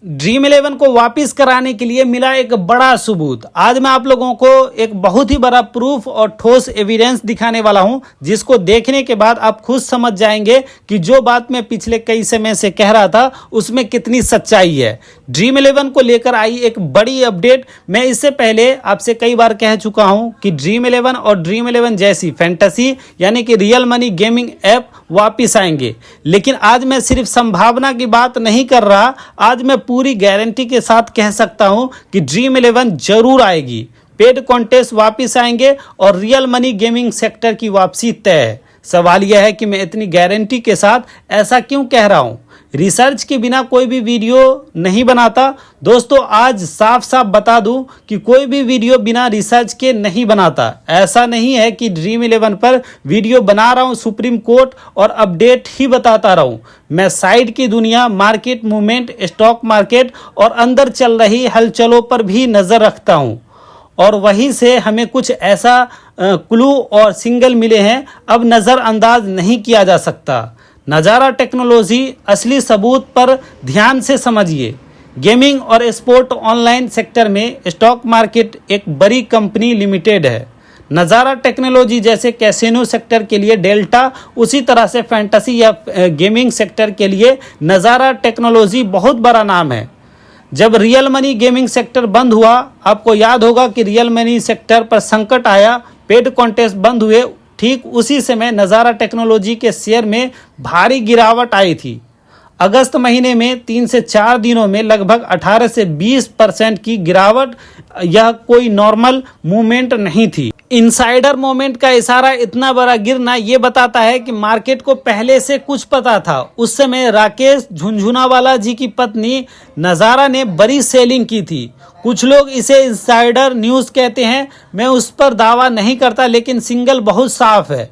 Dream 11 को वापस कराने के लिए मिला एक बड़ा सबूत। आज मैं आप लोगों को एक बहुत ही बड़ा प्रूफ और ठोस एविडेंस दिखाने वाला हूं, जिसको देखने के बाद आप खुद समझ जाएंगे कि जो बात मैं पिछले कई समय से कह रहा था उसमें कितनी सच्चाई है। ड्रीम 11 को लेकर आई एक बड़ी अपडेट। मैं इससे पहले आपसे कई बार कह चुका हूं कि ड्रीम 11 और ड्रीम 11 जैसी फैंटेसी यानी कि रियल मनी गेमिंग ऐप वापिस आएंगे, लेकिन आज मैं सिर्फ संभावना की बात नहीं कर रहा। आज मैं पूरी गारंटी के साथ कह सकता हूं कि ड्रीम 11 जरूर आएगी। पेड कॉन्टेस्ट वापिस आएंगे और रियल मनी गेमिंग सेक्टर की वापसी तय है। सवाल यह है कि मैं इतनी गारंटी के साथ ऐसा क्यों कह रहा हूं। रिसर्च के बिना कोई भी वीडियो नहीं बनाता दोस्तों। आज साफ साफ बता दूं कि कोई भी वीडियो बिना रिसर्च के नहीं बनाता। ऐसा नहीं है कि ड्रीम 11 पर वीडियो बना रहा हूं सुप्रीम कोर्ट और अपडेट ही बताता रहूं। मैं साइड की दुनिया, मार्केट मूवमेंट, स्टॉक मार्केट और अंदर चल रही हलचलों पर भी नजर रखता हूं, और वहीं से हमें कुछ ऐसा क्लू और सिंगल मिले हैं अब नज़रअंदाज नहीं किया जा सकता। नज़ारा टेक्नोलॉजी असली सबूत पर ध्यान से समझिए। गेमिंग और स्पोर्ट ऑनलाइन सेक्टर में स्टॉक मार्केट एक बड़ी कंपनी लिमिटेड है। नज़ारा टेक्नोलॉजी जैसे कैसीनो सेक्टर के लिए डेल्टा, उसी तरह से फैंटेसी या गेमिंग सेक्टर के लिए नज़ारा टेक्नोलॉजी बहुत बड़ा नाम है। जब रियल मनी गेमिंग सेक्टर बंद हुआ, आपको याद होगा कि रियल मनी सेक्टर पर संकट आया, पेड कॉन्टेस्ट बंद हुए, ठीक उसी समय नज़ारा टेक्नोलॉजी के शेयर में भारी गिरावट आई थी। अगस्त महीने में 3 से 4 दिनों में लगभग 18 से 20% की गिरावट, यह कोई नॉर्मल मूवमेंट नहीं थी। इनसाइडर मूवमेंट का इशारा इतना बड़ा गिरना ये बताता है कि मार्केट को पहले से कुछ पता था। उस समय राकेश झुनझुनावाला जी की पत्नी नज़ारा ने बड़ी सेलिंग की थी। कुछ लोग इसे इनसाइडर न्यूज़ कहते हैं, मैं उस पर दावा नहीं करता, लेकिन सिंगल बहुत साफ है।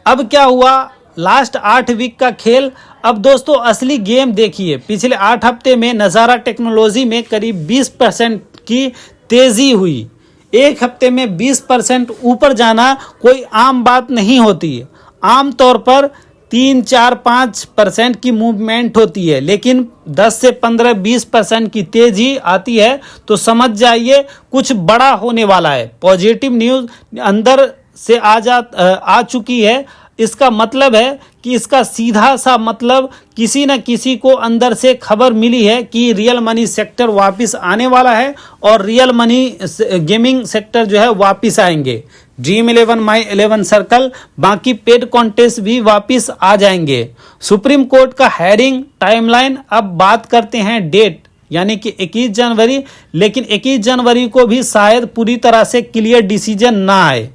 अब क्या हुआ, लास्ट 8 वीक का खेल। अब दोस्तों असली गेम देखिए। पिछले 8 हफ्ते में नज़ारा टेक्नोलॉजी में करीब 20% की तेजी हुई। एक हफ्ते में 20% ऊपर जाना कोई आम बात नहीं होती। आम तौर पर 3, 4, 5% की मूवमेंट होती है, लेकिन 10 से 15, 20% की तेजी आती है तो समझ जाइए कुछ बड़ा होने वाला है। पॉजिटिव न्यूज़ अंदर से आ चुकी है। इसका मतलब है कि इसका सीधा सा मतलब किसी न किसी को अंदर से खबर मिली है कि रियल मनी सेक्टर वापस आने वाला है और रियल मनी गेमिंग सेक्टर जो है वापस आएंगे। ड्रीम 11, माई 11 सर्कल, बाकी पेड कॉन्टेस्ट भी वापस आ जाएंगे। सुप्रीम कोर्ट का हेयरिंग टाइमलाइन, अब बात करते हैं डेट यानी कि 21 जनवरी, लेकिन 21 जनवरी को भी शायद पूरी तरह से क्लियर डिसीजन ना आए।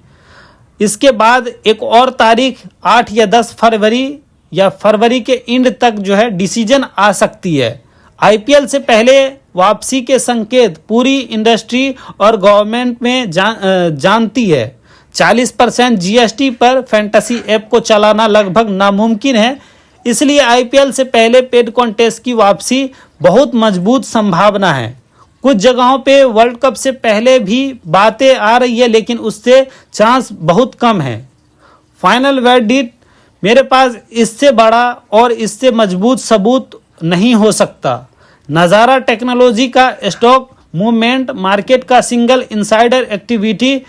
इसके बाद एक और तारीख 8 या 10 फरवरी या फरवरी के एंड तक जो है डिसीजन आ सकती है। आईपीएल से पहले वापसी के संकेत पूरी इंडस्ट्री और गवर्नमेंट में जानती है। 40% जीएसटी पर फैंटेसी ऐप को चलाना लगभग नामुमकिन है, इसलिए आईपीएल से पहले पेड कॉन्टेस्ट की वापसी बहुत मजबूत संभावना है। कुछ जगहों पे वर्ल्ड कप से पहले भी बातें आ रही है, लेकिन उससे चांस बहुत कम है। फाइनल वर्डिक्ट, मेरे पास इससे बड़ा और इससे मजबूत सबूत नहीं हो सकता। नज़ारा टेक्नोलॉजी का स्टॉक मूवमेंट, मार्केट का सिंगल इनसाइडर एक्टिविटी,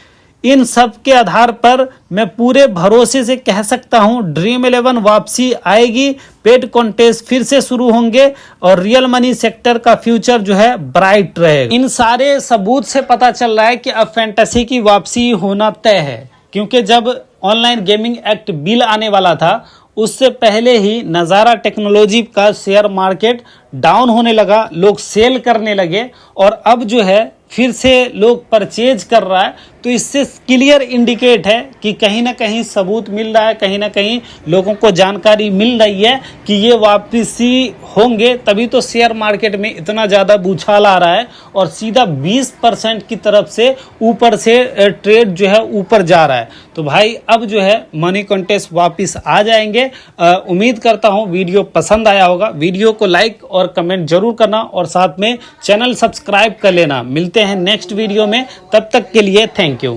इन सब के आधार पर मैं पूरे भरोसे से कह सकता हूं ड्रीम 11 वापसी आएगी। पेड कॉन्टेस्ट फिर से शुरू होंगे और रियल मनी सेक्टर का फ्यूचर जो है ब्राइट रहेगा। इन सारे सबूत से पता चल रहा है कि अब फैंटेसी की वापसी होना तय है, क्योंकि जब ऑनलाइन गेमिंग एक्ट बिल आने वाला था उससे पहले ही नज़ारा टेक्नोलॉजी का शेयर मार्केट डाउन होने लगा, लोग सेल करने लगे और अब जो है फिर से लोग परचेज कर रहा है। तो इससे क्लियर इंडिकेट है कि कहीं ना कहीं सबूत मिल रहा है, कहीं ना कहीं लोगों को जानकारी मिल रही है कि ये वापसी होंगे। तभी तो शेयर मार्केट में इतना ज़्यादा उछाल आ रहा है और सीधा 20% की तरफ से ऊपर से ट्रेड जो है ऊपर जा रहा है। तो भाई अब जो है मनी कॉन्टेस्ट वापस आ जाएंगे। उम्मीद करता हूँ वीडियो पसंद आया होगा। वीडियो को लाइक और कमेंट जरूर करना और साथ में चैनल सब्सक्राइब कर लेना। मिलते हैं नेक्स्ट वीडियो में, तब तक के लिए थैंक यू।